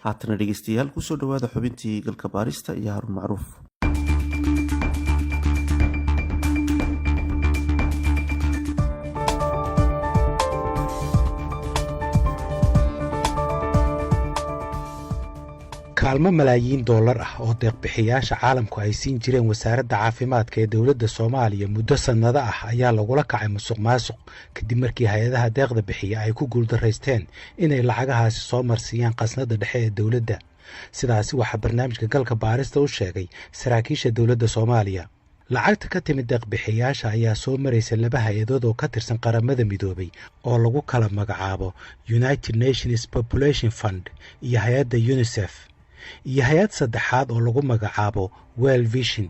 haatana dhegeystayaal kusoo dhawaada xubintii galka baarista iyo Haruun Macruuf. kaalmo malaayiin dollar ah oo deeq-bixiyaasha caalamku ay siin jireen wasaaradda caafimaadka ee dowladda Soomaaliya muddo sanado ah ayaa lagula kacay musuqmaasuq kadib markii hay'adaha deeqda bixiya ay ku guuldareysteen inay lacagahaasi soo marsiiyaan qasnada dhexe ee dowladda. sidaasi waxaa barnaamijka galka baarista u sheegay saraakiisha dowladda Soomaaliya. lacagta ka timid deeq-bixiyaasha ayaa soo maraysa laba hay-adood oo ka tirsan qaramada midoobay oo lagu kala magacaabo United Nations Population Fund iyo hay'adda UNICEF iyo hay-ad saddexaad oo lagu magacaabo World Vision.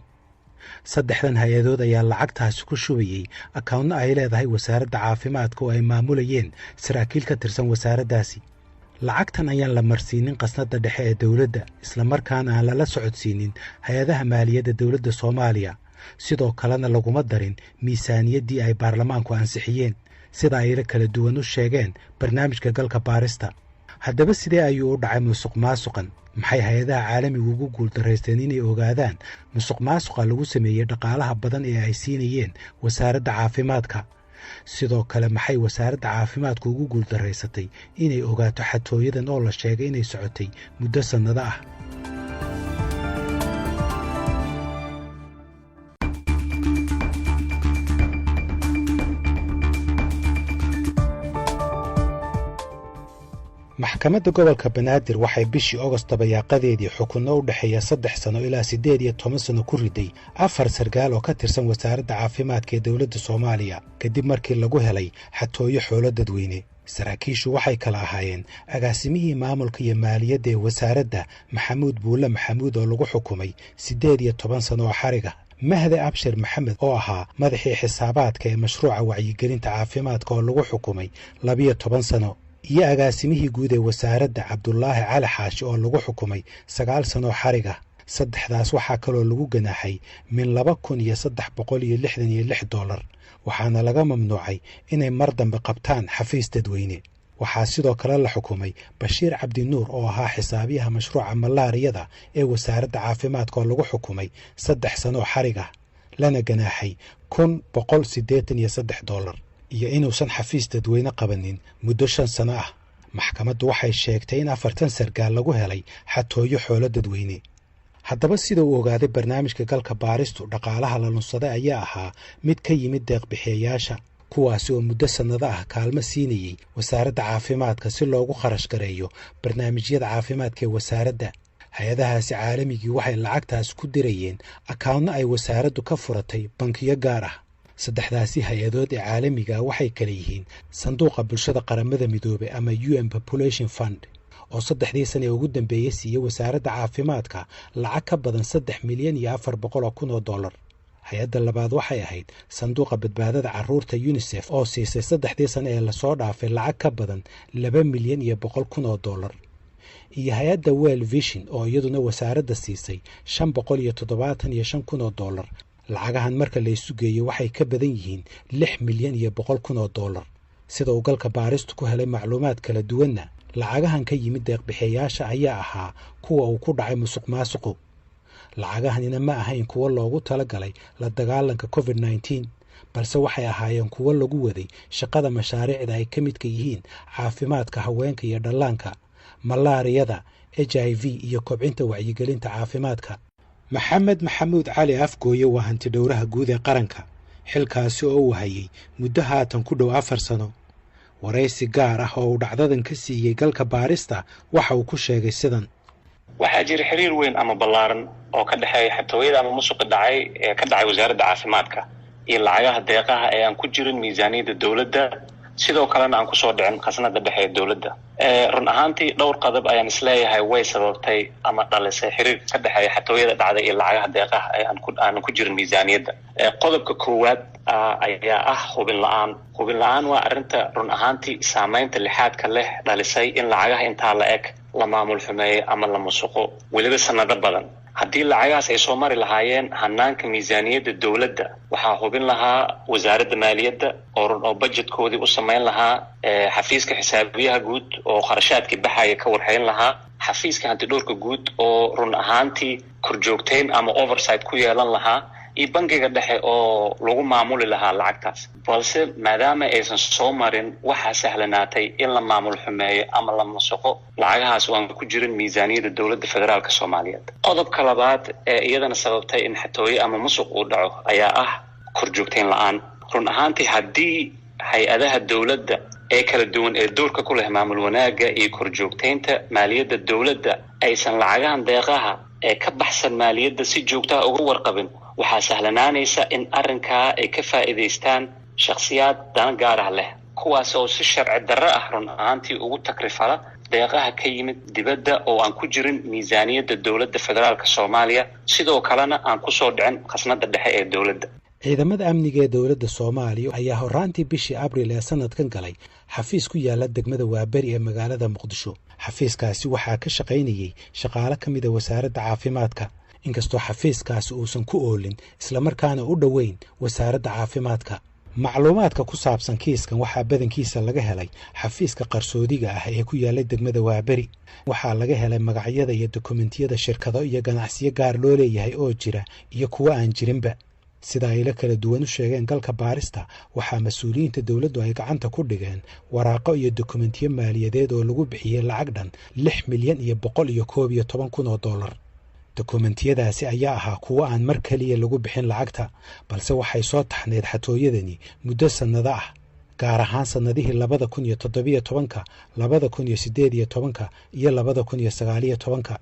saddexdan hay-adood ayaa lacagtaasi ku shubayay account ay leedahay wasaaradda caafimaadka oo ay maamulayeen saraakiil ka tirsan wasaaraddaasi. lacagtan ayaan la marsiinin qasnada dhexe ee dowladda isla markaana aan lala socodsiinin hay-adaha maaliyadda dowladda Soomaaliya. sidoo kalena laguma darin miisaaniyaddii ay baarlamaanku ansixiyeen sida ay kala duwan u sheegeen barnaamijka galka baarista. haddaba sidee ayuu u dhacay musuqmaasuqan? maxay hay-adaha caalamigu ugu guuldareysteen inay ogaadaan musuqmaasuqa lagu sameeyey dhaqaalaha badan ee ay siinayeen wasaaradda caafimaadka? sidoo kale maxay wasaaradda caafimaadku ugu guuldareysatay inay ogaato xatooyadan oo la sheegay inay socotay muddo sannado ah? maxkamadda gobolka Banaadir waxay bishii August bayaaqadeedii xukunno u dhaxeeya 3 sano ilaa 18 sano ku riday 4 sargaal oo ka tirsan wasaaradda caafimaadka ee dowladda Soomaaliya kadib markii lagu helay xatooyo xoolo dadweyne. saraakiishu waxay kala ahaayeen agaasimihii maamulka iyo maaliyadda ee wasaaradda Maxamuud Buule Maxamuud oo lagu xukumay 18 sano oo xariga, Mahdi Abshir Maxamed oo ahaa madaxii xisaabaadka ee mashruuca wacyigelinta caafimaadka oo lagu xukumay 12 sano, iyo agaasimihii guud ee wasaaradda Cabdullaahi Cali Xaashi oo lagu xukumay 9 sano xariga. saddexdaas waxaa kaloo lagu ganaaxay min $2,366, waxaana laga mamnuucay inay mar dambe qabtaan xafiis dadweyne. waxaa sidoo kale la xukumay Bashiir Cabdi Nuur oo ahaa xisaabiyaha mashruuca malaariyada ee wasaaradda caafimaadka oo lagu xukumay 3 sano xariga, lana ganaaxay $1,183 iyo inuusan xafiis dadweyne qabanin muddo 5 sano ah. maxkamaddu waxay sheegtay in 40 sargaal lagu helay xatooyo xoolo dadweyne. haddaba sida uu ogaaday barnaamijka galka baaristu, dhaqaalaha la lunsaday ayaa ahaa mid ka yimid deeq-bixiyayaasha, kuwaasi oo muddo sannado ah kaalmo siinayey wasaaradda caafimaadka si loogu kharash gareeyo barnaamijyada caafimaadka ee wasaaradda. hay-adahaasi caalamigii waxay lacagtaas ku dirayeen akawnno ay wasaaraddu ka furatay bankiyo gaar ah. saddexdaasi hay-adood ee caalamiga waxay kala yihiin sanduuqa bulshada qaramada midoobay ama UN Population Fund oo 3 sano ugu dambeeyay siiyay wasaaradda caafimaadka lacag ka badan $3,400,000. hay-adda labaad waxay ahayd sanduuqa badbaadada carruurta UNICEF oo siisay 3 sano ee lasoo dhaafay lacag ka badan $2,100,000. iyo hay-adda World Vision oo iyaduna wasaaradda siisay $575,000. lacagahan marka la isu geeyo waxay ka badan yihiin $6,100,000. sida uu galka baaristu ku helay macluumaad kala duwanna, lacagahan ka yimid deeq-bixiyayaasha ayaa ahaa kuwa uu ku dhacay musuqmaasuqu. lacagahanina ma ahayn kuwo loogu talagalay la dagaalanka COVID-19, balse waxay ahaayeen kuwo lagu waday shaqada mashaariicda ay ka midka yihiin caafimaadka haweenka iyo dhallaanka, malaariyada, HIV iyo kobcinta wacyigelinta caafimaadka. Maxamed Maxamuud Cali Afgooye waa hanti dhowraha guud ee qaranka, xilkaasi oo uu hayay muddo haatan ku dhow 4 sano. waraysi gaar ah oo uu dhacdadan ka siiyey galka baarista waxa uu ku sheegay sidan: waxaa jira xiriir weyn ama ballaaran oo ka dhaxeeya xatooyada ama musuqa dhacay ee ka dhacay wasaaradda caafimaadka iyo lacagaha deeqaha ee aan ku jirin miisaaniyadda dowladda, sidoo kalena aan ku soo dhicin khasnada dhexe ee dowladda. run ahaantii dhowr qodob ayaan isleeyahay way sababtay ama dhalisay xiriir ka dhaxeeya xatooyada dhacday iyo lacagaha deeqaha ee aan ku jirin miisaaniyadda. qodobka koowaad ayaa ah hubin la'aan. hubin la'aan waa arrinta run ahaantii saamaynta lixaadka leh dhalisay in lacagaha intaa la eg la maamul xumeeyo ama la musuqo weliba sanado badan. haddii lacagahaas ay soo mari lahaayeen hanaanka miisaaniyadda dowladda, waxaa hubin lahaa wasaaradda maaliyadda oo budgetkoodii u samayn lahaa, xafiiska xisaabiyaha guud oo kharashaadkii baxaya ka warhayn lahaa, xafiiska hantidhowrka guud oo run ahaantii korjoogteyn ama oversight ku yeelan lahaa iyo bangiga dhexe oo lagu maamuli lahaa lacagtaas balse maadaama aysan soo marin waxaa sahlanaatay in la maamul xumeeyo ama la masuqo lacagahaas oo aan ku jirin miisaaniyadda dowladda federaalka Soomaaliyeed. qodobka labaad ee iyadana sababtay in xatooyo ama musuq uu dhaco ayaa ah korjoogteyn la'aan. run ahaantii haddii hay-adaha dowladda ee kala duwan ee doorka ku leh maamul wanaagga iyo korjoogteynta maaliyadda dowladda aysan lacagahan deeqaha ee ka baxsan maaliyadda si joogto ah uga warqabin waxaa sahlanaanaysa in arrinkaa ay ka faa'iidaystaan shakhsiyaad dana gaar ah leh kuwaas oo si sharci darro ah run ahaantii ugu takrifala deeqaha ka yimid dibadda oo aan ku jirin miisaaniyadda dowladda federaalka Soomaaliya sidoo kalena aan ku soo dhicin khasnadda dhexe ee dowladda. ciidamada amniga ee dowladda Soomaaliya ayaa horaantii bishii Abriil ee sanadkan galay xafiis ku yaala degmada Waaberi ee magaalada Muqdisho. xafiiskaasi waxaa ka shaqaynayay shaqaale ka mid ah wasaaradda caafimaadka inkastoo xafiiskaasi uusan ku oolin isla markaana u dhoweyn wasaaradda caafimaadka. macluumaadka ku saabsan kiiskan waxaa badankiisa laga helay xafiiska qarsoodiga ah ee ku yaala degmada Waaberi. waxaa laga helay magacyada iyo dokumentiyada shirkado iyo ganacsiyo gaar loo leeyahay oo jira iyo kuwa aan jirinba. sida ay la kala duwan u sheegeen galka baarista waxaa mas'uuliyiinta dowladdu ay gacanta ku dhigeen waraaqo iyo dokumentiyo maaliyadeed oo lagu bixiyay lacag dhan 6,111,000 oo dollar. dokumentiyadaasi ayaa ahaa kuwo aan mar kaliya lagu bixin lacagta balse waxay soo taxneed xatooyadani muddo sannado ah gaar ahaan sannadihii 2017, 2018 iyo 2019.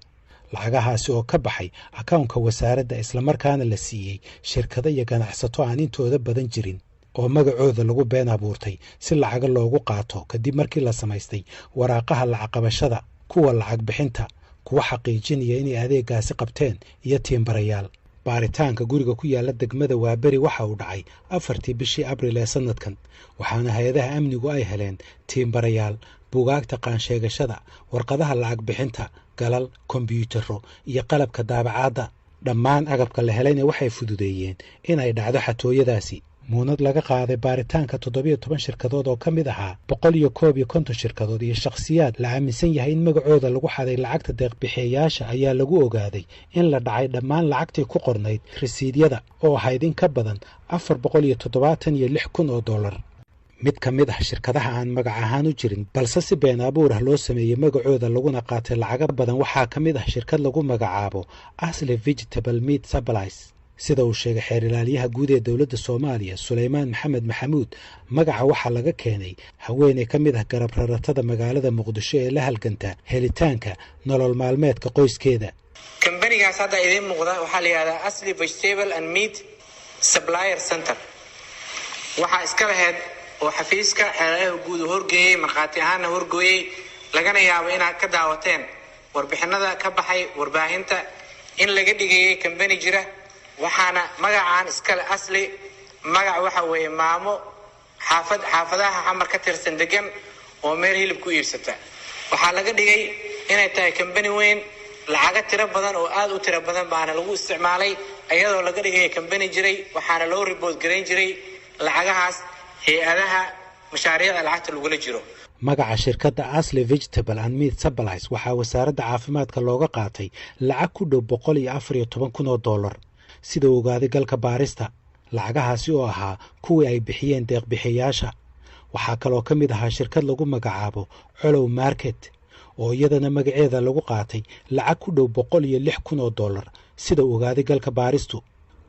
lacagahaasi oo ka baxay akawnka wasaaradda isla markaana la siiyey shirkado iyo ganacsato aan intooda badan jirin oo magacooda lagu been abuurtay si lacaga loogu qaato kadib markii la samaystay waraaqaha lacag qabashada, kuwa lacag bixinta, kuwa xaqiijinaya inay adeegaasi qabteen iyo tiimbarayaal. baaritaanka guriga ku yaala degmada Waaberi waxa uu dhacay 4tii bishii Abriil ee sanadkan waxaana hay-adaha amnigu ay heleen tiimbarayaal, buugaagta qaansheegashada, warqadaha lacag bixinta, galal, kombiyuutarro iyo qalabka daabacaadda. dhammaan agabka la helayna waxay fududeeyeen in ay dhacdo xatooyadaasi. muunad laga qaaday baaritaanka 17 shirkadood oo ka mid ahaa 151 shirkadood iyo shakhsiyaad la aaminsan yahay in magacooda lagu xaday lacagta deeq-bixiyayaasha ayaa lagu ogaaday in la dhacay dhammaan lacagtii ku qornayd risiidyada oo ahayd in ka badan 476,000 oo dollar. mid ka mid ah shirkadaha aan magac ahaan u jirin balse si been abuur ah loo sameeyey magacooda laguna qaatay lacago badan waxaa ka mid ah shirkad lagu magacaabo Asli Vegetable Meat Supplies. sida uu sheegay xeer ilaaliyaha guud ee dowladda Soomaaliya Suleymaan Maxamed Maxamuud, magaca waxaa laga keenay haweeney ka mid ah garab raratada magaalada Muqdisho ee la halganta helitaanka nolol maalmeedka qoyskeeda. kambanigaas hadda idin muuqda waxaa la yiraahdaa Asli Vegetable and Meat Supplier Center. waxaa iska lahayd oo xafiiska xeeraha guud horgeeyay marqaati ahaan horgeeyay lagana yaabo inaad ka daawateen warbixinada ka baxay warbaahinta in laga dhigay kambani jira. waxaana magacaan iskale Asli magac waxa weeye maamo xaafadaha xamar ka tirsan degan oo meel hilib ku iibsata. waxaa laga dhigay inay tahay kambani weyn lacaga tiro badan oo aad u tiro badan baana lagu isticmaalay iyadoo laga dhigay kambani jiray waxaana loo report gareyn jiray lacagahaas hay-adaha mashaariicda lacagta lagula jiro. magaca shirkadda Asli Vegetable and Meat Supplies waxaa wasaaradda caafimaadka looga qaatay lacag ku dhow 114,000 oo dollar. sida uu ogaaday galka baarista lacagahaasi oo ahaa kuwii ay bixiyeen deeq-bixiyayaasha. waxaa kaloo ka mid ahaa shirkad lagu magacaabo Colow Market oo iyadana magaceeda lagu qaatay lacag ku dhow 106,000 oo dollar. sida uu ogaaday galka baaristu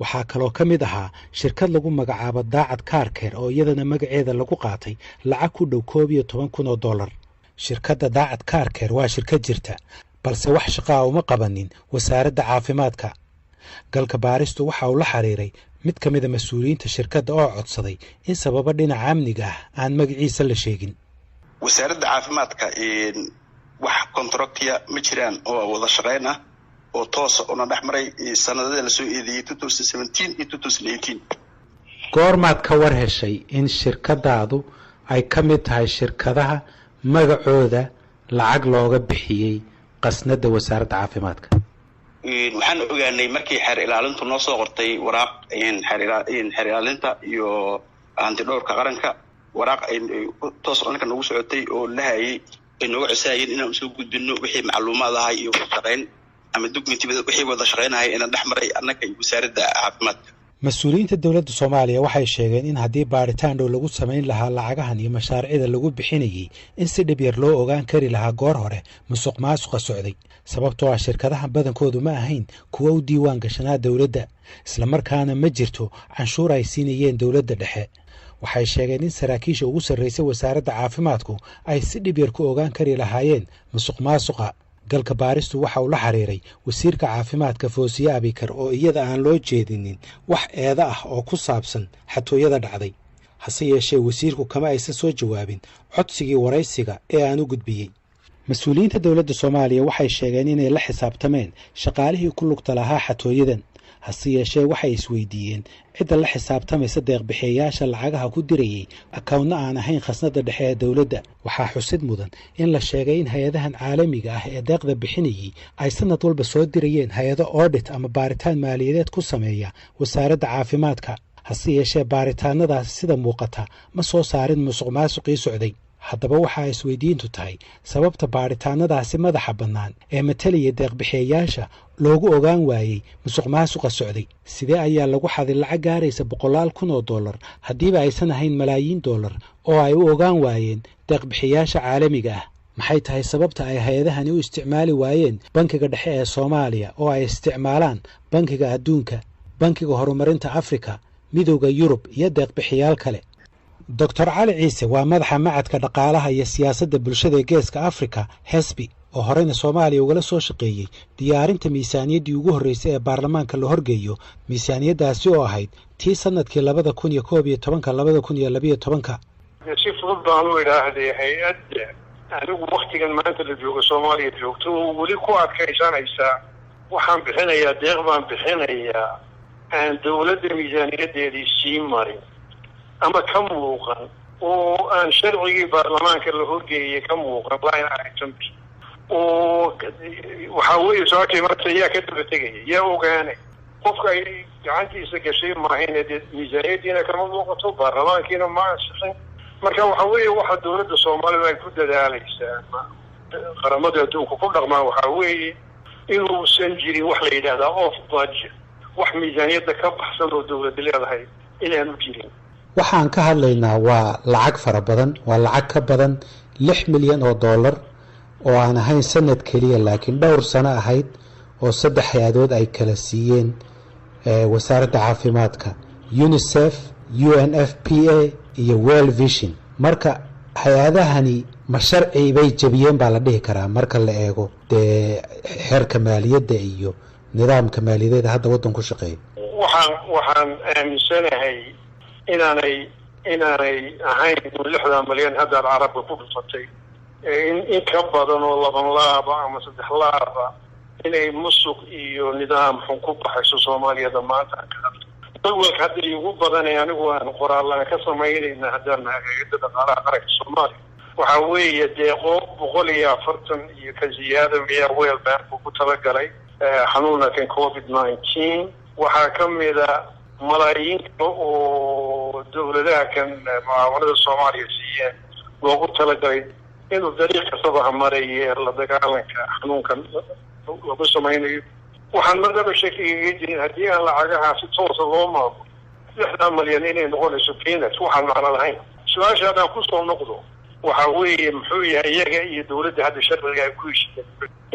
waxaa kaloo ka mid ahaa shirkad lagu magacaabo Daacad Car Care oo iyadana magaceeda lagu qaatay lacag ku dhow 11,000 oo dollar. shirkadda Daacad Car Care waa shirkad jirta balse wax shaqo ah uma qabanin wasaaradda caafimaadka. galka baaristu waxa uu la xiriiray mid ka mid ah mas'uuliyiinta shirkadda oo codsaday in sababa dhinaca amniga ah aan magaciisa la sheegin. wasaaradda caafimaadka wax contractiya ma jiraan oo wada shaqeyn ah oo toos ah oo dhex maray sanadada la soo eedeeyay 2017 iyo 2018. goormaad ka war heshay in shirkadaadu ay ka mid tahay shirkadaha magacooda lacag looga bixiyay qasnada wasaaradda caafimaadka? waxaan ogaanay markii xeer ilaalintu noo soo qortay waraaq xeer ilaalinta iyo hantidhowrka qaranka waraaq ay toos anka nagu socotay oo la hayay inuu cisaayeen inaan soo gudbino wixii macluumaad ah iyo shaqeyn ama documentibada wixii wada shaqeynahay inaan dhaxmaray annaka iyo wasaaradda caafimaadka. mas-uuliyiinta dowladda Soomaaliya waxay sheegeen in haddii baaritaan dhow lagu samayn lahaa lacagahan iyo mashaariicda lagu bixinayay in si dhib yar loo ogaan kari lahaa goor hore musuqmaasuqa socday sababtoo ah shirkadaha badankoodu ma ahayn kuwa u diiwaan gashanaa dowladda isla markaana ma jirto canshuur ay siinayeen dowladda dhexe. waxay sheegeen in saraakiisha ugu sarreysay wasaaradda caafimaadku ay si dhib yar ku ogaan kari lahaayeen musuqmaasuqa. galka baaristu waxa uu la xiriiray wasiirka caafimaadka Foosiye Abikar oo iyada aan loo jeedinin wax eeda ah oo ku saabsan xatooyada dhacday. hase yeeshee wasiirku kama aysan soo jawaabin codsigii waraysiga ee aan u gudbiyey. mas-uuliyiinta dowladda Soomaaliya waxay sheegeen inay la xisaabtameen shaqaalihii ku lugta lahaa xatooyadan. hase yeeshee waxay isweydiiyeen cidda la xisaabtamaysa deeq-bixiyayaasha lacagaha ku dirayay akawntna aan ahayn khasnadda dhexe ee dowladda. waxaa xusid mudan in la sheegay in hay-adahan caalamiga ah ee deeqda bixinayay ay sanad walba soo dirayeen hay-ado audit ama baaritaan maaliyadeed ku sameeya wasaaradda caafimaadka. hase yeeshee baaritaanadaasi sida muuqata ma soo saarin musuqmaasuqii socday. haddaba waxaa isweydiintu tahay sababta baaritaanadaasi madaxa bannaan ee matalaya deeq-bixiyayaasha loogu ogaan waayey musuqmaasuqa socday. sidee ayaa lagu xaday lacag gaaraysa $100,000 haddiiba aysan ahayn malaayiin dollar oo ay u ogaan waayeen deeq-bixiyayaasha caalamiga ah? maxay tahay sababta ay hay-adahani u isticmaali waayeen bankiga dhexe ee Soomaaliya oo ay isticmaalaan bankiga adduunka, bankiga horumarinta Afrika, midowda Yurub iyo deeq-bixiyaal kale? Dr. Cali Ciise waa madaxa macadka dhaqaalaha iyo siyaasadda bulshada ee Geeska Afrika HESBI oo horeyna Soomaaliya ugala soo shaqeeyay diyaarinta miisaaniyaddii ugu horreysay ee baarlamaanka la horgeeyo. miisaaniyaddaasi oo ahayd tii sanadkii 2011-2012. si fudud baan u idhaahday hay-adda anigu waktigan maanta la joogo Soomaaliya joogto oo weli ku adkaysanaysa waxaan bixinayaa deeq baan bixinayaa aan dowladda miisaaniyaddeedii sii marin ama ka muuqan oo aan sharcigii baarlamaanka la horgeeyay ka muuqan line item oo waxa weeye socodkii marka yaa ka daba tegaya yaa ogaanay qofka ay gacantiisa gashay maahayn dee miisaaniyaddiina kama muuqato baarlamaankiina ma ansixin. marka waxa weeye waxa dowladda Soomaaliya ay ku dadaalaysaa qaramada adduunka ku dhaqmaan waxa weeye inuusan jirin wax la yidhaahdaa off budget wax miisaaniyadda ka baxsan oo dowladda leedahay inaanu jirin. waxaan ka hadlaynaa waa lacag fara badan, waa lacag ka badan $6 milyan oo aan ahayn sanad keliya laakiin dhowr sano ahayd oo 3 hay-adood ay kala siiyeen wasaaradda caafimaadka, UNICEF, UNFPA iyo World Vision. marka hay-adahani ma sharci bay jabiyeen baa la dhihi karaa marka la eego dee xeerka maaliyadda iyo nidaamka maaliyadeed hadda waddanku shaqeeya? waxaan aaminsanahay inaanay ahayn 60 milyan hadda carabka ku dhufatay in ka badan oo 2 laab ama 3 laab inay musuq iyo nidaam xun ku baxayso Soomaaliyada maanta. dawlad hadda ugu badan anigu aan qoraalana ka sameeyayna haddana hay'adda dhaqaalaha qaranka Soomaaliya waxa weeye deeqo 140 iyo ka ziyaado miya World Bank ku talagalay xanuunka COVID-19. waxaa ka mid ah malaayiin oo dowladaha kan mucaawanada Soomaaliya siiyeen loogu talagalay inuu dariiq kastaba mareeyay la dagaalanka xanuunkan lagu samaynayo. waxaan marnaba shakiga jirin haddii aan lacagaha si toos ah loo maamulo 60 milyan inay noqonayso peanuts waxaan macno lahayn. su-aasha haddaan ku soo noqdo waxa weeye muxuu yahay iyaga iyo dowladda hadda sharciga ay ku heshiiyeen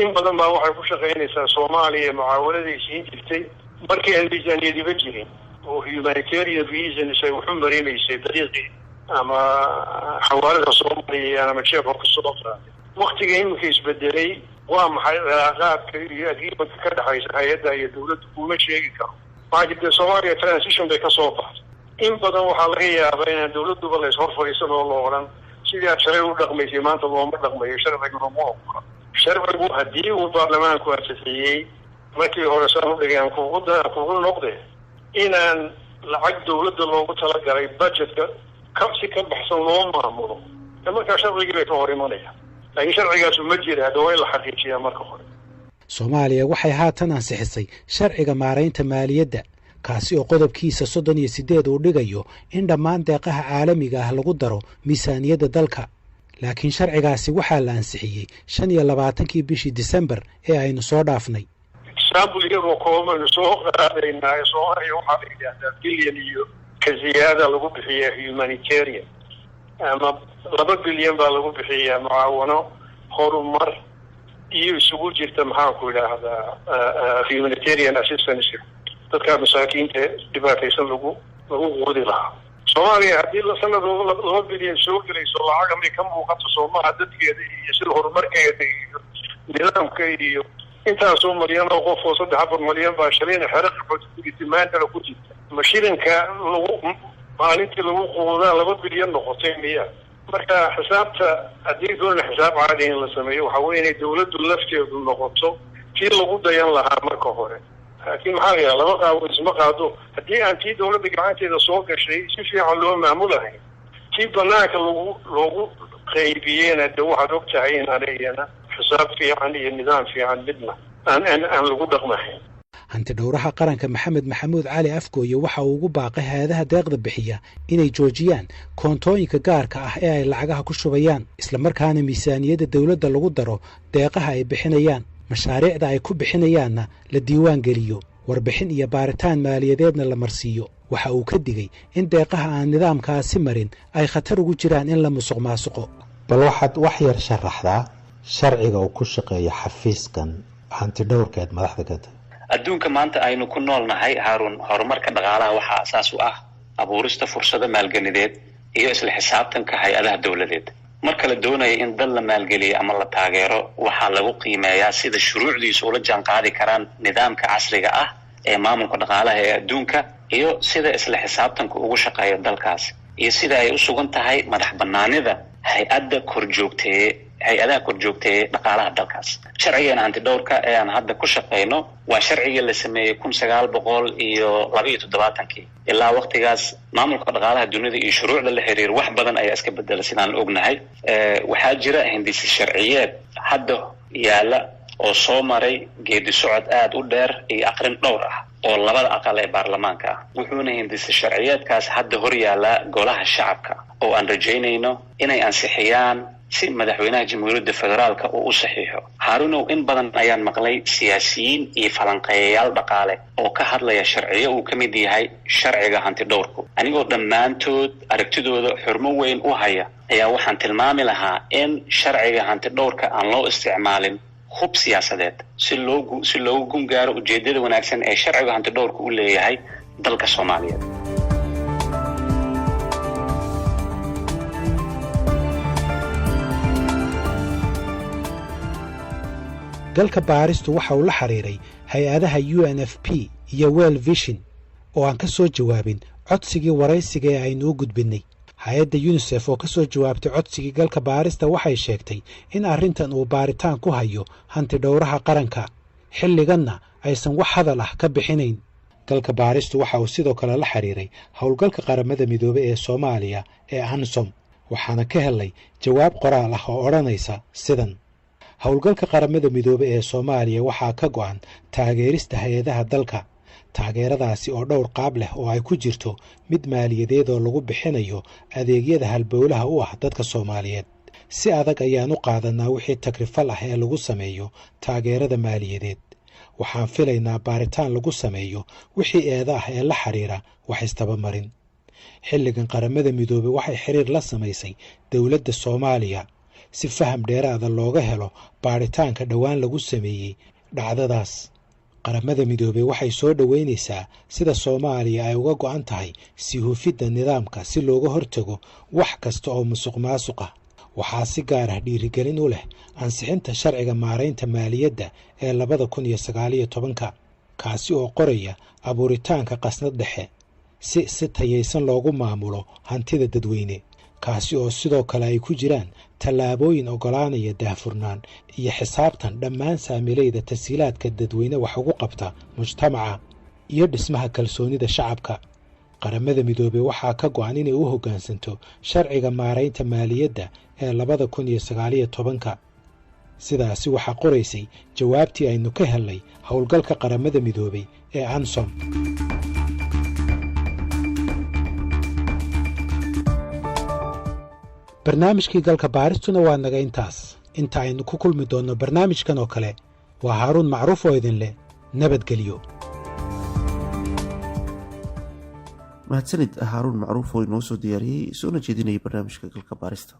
in badan baa waxay ku shaqaynaysaa Soomaaliya mucaawanadii siin jirtay markii aan miisaaniyadiba jirin oo humanitarian reasons ay wuxuu marinaysay dariiqii ama xawaalada Soomaaliya ama jeefka ku soo qaaday. waqtiga imika isbedelay waa maxay cilaaqaadka iyo agreementka ka dhaxaysa hay-adda iyo dowladda kuma sheegi karo. waxaa jirta Soomaaliya transition bay ka soo baxday. in badan waxaa laga yaabaa inaan dowladduba la ishor fadhiisan oo loo odhan sidii aad shalay u dhaqmaysay maanta looma dhaqmayo sharciguna ma ogola. sharcigu haddii uu baarlamaanku ansixiyey markii hore saan u dhigeen kugu noqde inaan lacag dowladda loogu talagalay budgetka si ka baxsan loo maamulo markaa sharcigii bay ka hor imanayaan. laakiin sharcigaasu ma jira hadda waa in la xaqiijiyaa marka hore. Soomaaliya waxay haatan ansixisay sharciga maaraynta maaliyadda kaasi oo qodobkiisa 38 uu dhigayo in dhammaan deeqaha caalamiga ah lagu daro miisaaniyadda dalka. laakiin sharcigaasi waxaa la ansixiyey 25 bishii December ee aynu soo dhaafnay. example iyagoo kooban soo qaadaynaa Soomaaliya waxaa la yidhaahdaa bilyan iyo ka ziyaada lagu bixiyaa humanitarian ama 2 bilyan baa lagu bixiyaa mucaawano horumar iyo isugu jirta maxaan ku idhaahdaa humanitarian assistance dadka masaakiinta dhibaataysan lagu quudi lahaa. Soomaaliya haddii sanadooda 2 bilyan soo gelayso lacag amay ka muuqato Soomaaliya dadkeeda iyo sida horumarkeeda iyo nidaamka iyo intaasoo malyan oo qof oo 3 malyan baa shireen xeerarka xogtimaanta ku jirta mashirinka lagu maalintii lagu quudaa 2 bilyan noqotay miya marka xisaabta haddii doon xisaab caadi in la sameeyo waxa weeye inay dawladdu lafteedu noqoto tii lagu dayan lahaa marka hore laakiin maxaa yeelay laba qaabo isma qaado haddii aan tii dawladda gacanteeda soo gashay si fiican loo maamulahay tii banaanka loogu qaybiyeen hadda waxaad og tahay in aanayna xisaab fiican iyo nidaam fiican midna aan lagu dhaqmahayn. hanti dhowraha qaranka Maxamed Maxamuud Cali Afgooye waxa uu ugu baaqay hay'adaha deeqda bixiya inay joojiyaan koontooyinka gaarka ah ee ay lacagaha ku shubayaan isla markaana miisaaniyadda dawladda lagu daro deeqaha ay bixinayaan mashaariicda ay ku bixinayaanna la diiwaan geliyo warbixin iyo baaritaan maaliyadeedna la marsiiyo. waxa uu ka digay in deeqaha aan nidaamkaasi marin ay khatar ugu jiraan in la musuqmaasuqo. bal waxaad wax yar sharaxdaa sharciga uu ku shaqeeyo xafiiskan hanti dhowrkeed madaxda ka tahay. adduunka maanta aynu ku noolnahay Haarun horumarka dhaqaalaha waxa asaas u ah abuurista fursado maalgelineed iyo isla xisaabtanka hay'adaha dawladeed. marka la doonayo in dal la maalgeliyo ama la taageero waxaa lagu qiimeeyaa sida shuruucdiisu ula jaanqaadi karaan nidaamka casriga ah ee maamulka dhaqaalaha ee adduunka iyo sida isla xisaabtanka ugu shaqeeyo dalkaas iyo sida ay u sugan tahay madax bannaanida hay'adaha korjoogtay dhaqaalaha dalkaas. sharciga hanti dhowrka ee aan hadda ku shaqeyno waa sharciga la sameeyay 1972 ilaa waqtigaas maamulka dhaqaalaha dunida iyo shuruucda la xiriir wax badan ayaa iska bedelay sidaan ognahay. waxaa jira hindisi sharciyeed hadda yaala oo soo maray geedi socod aad u dheer iyo aqrin dhowr ah oo labada aqal ee baarlamaanka ah wuxuuna hindisi sharciyeedkaas hadda hor yaala golaha shacabka oo aan rajaynayno inay ansixiyaan si madaxweynaha jamhuuriyadda federaalka uu u saxiixo. Haarunow in badan ayaan maqlay siyaasiyiin iyo falanqeeyayaal dhaqaale oo ka hadlaya sharciyo uu ka mid yahay sharciga hanti dhowrku anigoo dhammaantood aragtidooda xurmo weyn u haya ayaa waxaan tilmaami lahaa in sharciga hanti dhowrka aan loo isticmaalin hub siyaasadeed si loogu gungaaro ujeedada wanaagsan ee sharciga hanti dhowrku u leeyahay dalka Soomaaliyeed. galka baaristu waxa uu la xiriiray hay'adaha UNFP iyo World Vision oo aan ka soo jawaabin codsigii waraysiga ee aynu u gudbinay. hay'adda UNICEF oo ka soo jawaabtay codsigii galka baarista waxay sheegtay in arrintan uu baaritaan ku hayo hanti dhowraha qaranka xilliganna aysan wax hadal ah ka bixinayn. galka baaristu waxa uu sidoo kale la xiriiray howlgalka qaramada midoobay ee Soomaaliya ee ANSOM waxaana ka helay jawaab qoraal ah oo odhanaysa sidan: howlgalka qaramada midoobay ee Soomaaliya waxaa ka go'an taageerista hay'adaha dalka. taageeradaasi oo dhowr qaab leh oo ay ku jirto mid maaliyadeed oo lagu bixinayo adeegyada halbowlaha u ah dadka Soomaaliyeed. si adag ayaan u qaadanaa wixii takrifal ah ee lagu sameeyo taageerada maaliyadeed. waxaan filaynaa baaritaan lagu sameeyo wixii eeda ah ee la xiriira wax istabamarin. xilligan qaramada midoobay waxay xiriir la samaysay dawladda Soomaaliya si faham dheeraada looga helo baaritaanka dhawaan lagu sameeyay dhacdadaas. qaramada midoobay waxay soo dhaweynaysaa sida Soomaaliya ay uga go'an tahay si hufidda nidaamka si looga hortago wax kasta oo musuqmaasuq ah. waxaa si gaar ah dhiirigelin u leh ansixinta sharciga maaraynta maaliyadda ee 2019 kaasi oo qoraya abuuritaanka qasnad dhexe si tayaysan loogu maamulo hantida dadweyne, kaasi oo sidoo kale ay ku jiraan tallaabooyin ogolaanaya daahfurnaan iyo xisaabtan dhammaan saamilayda tashiilaadka dadweyne wax ugu qabta mujtamaca iyo dhismaha kalsoonida shacabka. qaramada midoobay waxaa ka go'an inay u hoggaansanto sharciga maaraynta maaliyadda ee 2019. sidaasi waxaa qoraysay jawaabtii aynu ka helnay howlgalka qaramada midoobay ee ANSOM. barnaamijkii galka baaristuna waa naga intaas inta aynu ku kulmi doonno barnaamijkan oo kale waa haaruun macruuf oo idin leh nabadgelyo. mahadsanid haaruun macruuf oo inoo soo diyaariyey soona jeedinayay barnaamijka galka baarista.